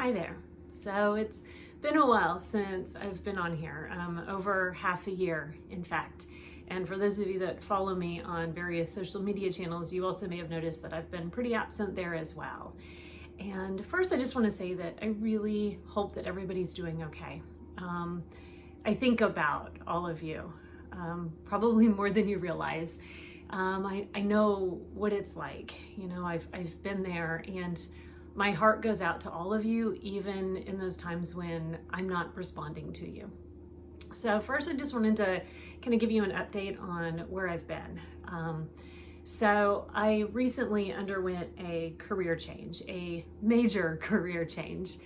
Hi there. So it's been a while since I've been on here, over half a year, in fact. And for those of you that follow me on various social media channels, you also may have noticed that I've been pretty absent there as well. And first, I just want to say that I really hope that everybody's doing okay. I think about all of you, probably more than you realize. I know what it's like. You know, I've been there, and my heart goes out to all of you, even in those times when I'm not responding to you. So first, I just wanted to kind of give you an update on where I've been. So I recently underwent a career change, a major career change.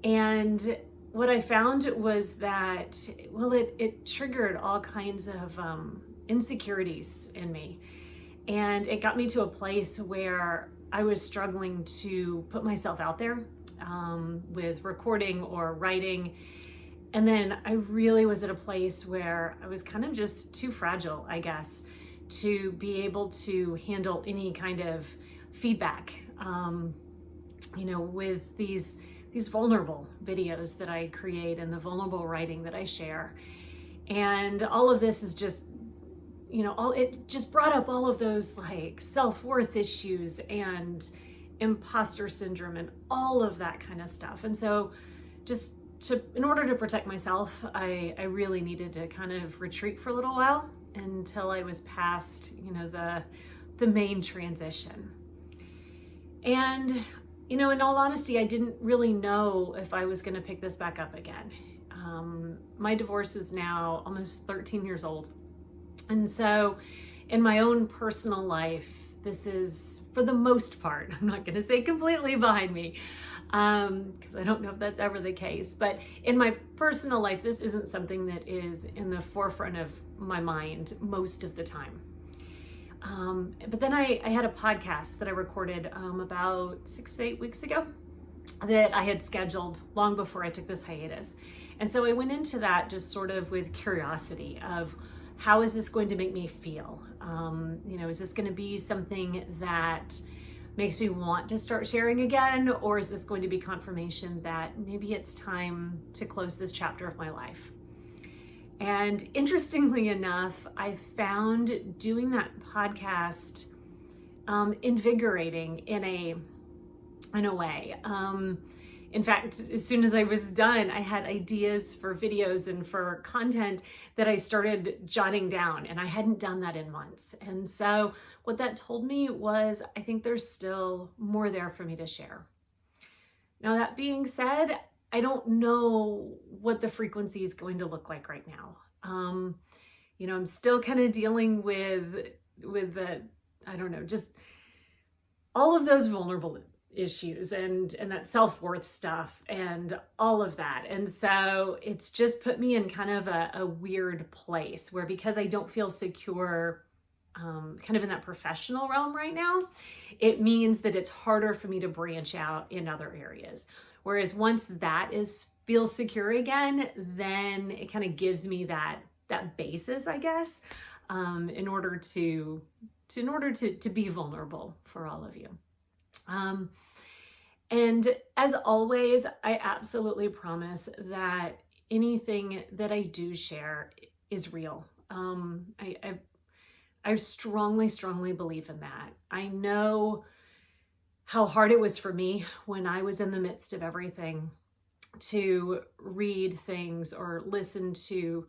And what I found was that, well, it triggered all kinds of insecurities in me. And it got me to a place where I was struggling to put myself out there with recording or writing. And then I really was at a place where I was kind of just too fragile, I guess, to be able to handle any kind of feedback, with these vulnerable videos that I create and the vulnerable writing that I share. And all of this is just, it just brought up all of those like self-worth issues and imposter syndrome and all of that kind of stuff. And so in order to protect myself, I really needed to kind of retreat for a little while until I was past, the main transition. And, in all honesty, I didn't really know if I was going to pick this back up again. My divorce is now almost 13 years old. And so in my own personal life, this is, for the most part, I'm not going to say completely behind me, because I don't know if that's ever the case, but in my personal life, this isn't something that is in the forefront of my mind most of the time. But then I had a podcast that I recorded about 6 to 8 weeks ago that I had scheduled long before I took this hiatus. And so I went into that just sort of with curiosity of, how is this going to make me feel? Is this going to be something that makes me want to start sharing again? Or is this going to be confirmation that maybe it's time to close this chapter of my life? And interestingly enough, I found doing that podcast invigorating in a way. In fact, as soon as I was done, I had ideas for videos and for content that I started jotting down, and I hadn't done that in months. And so what that told me was, I think there's still more there for me to share. Now, that being said, I don't know what the frequency is going to look like right now. I'm still kind of dealing with the, just all of those vulnerable issues and that self-worth stuff and all of that. And so it's just put me in kind of a weird place where, because I don't feel secure kind of in that professional realm right now, it means that it's harder for me to branch out in other areas. Whereas once that feels secure again, then it kind of gives me that basis, I guess, in order to be vulnerable for all of you. And as always, I absolutely promise that anything that I do share is real. I strongly, strongly believe in that. I know how hard it was for me when I was in the midst of everything to read things or listen to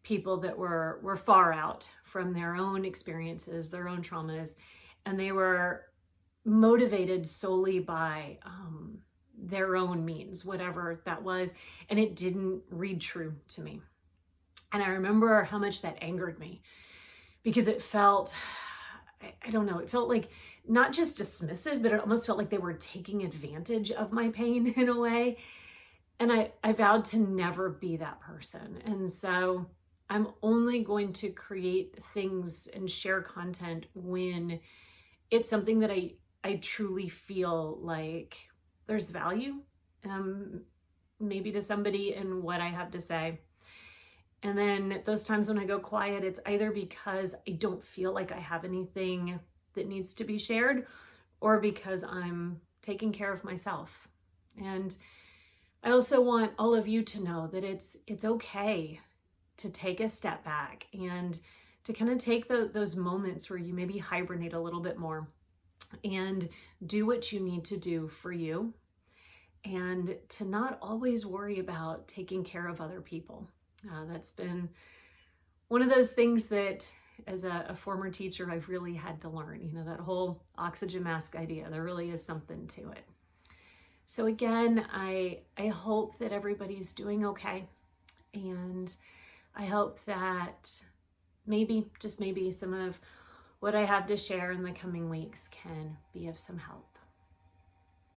people that were far out from their own experiences, their own traumas, and they were motivated solely by their own means, whatever that was, and it didn't read true to me. And I remember how much that angered me, because it felt, it felt like not just dismissive, but it almost felt like they were taking advantage of my pain in a way. And I vowed to never be that person. And so I'm only going to create things and share content when it's something that I truly feel like there's value, maybe to somebody in what I have to say. And then those times when I go quiet, it's either because I don't feel like I have anything that needs to be shared, or because I'm taking care of myself. And I also want all of you to know that it's okay to take a step back and to kind of take those moments where you maybe hibernate a little bit more and do what you need to do for you, and to not always worry about taking care of other people. That's been one of those things that as a former teacher, I've really had to learn, that whole oxygen mask idea. There really is something to it. So again, I hope that everybody's doing okay. And I hope that maybe, just maybe, some of what I have to share in the coming weeks can be of some help.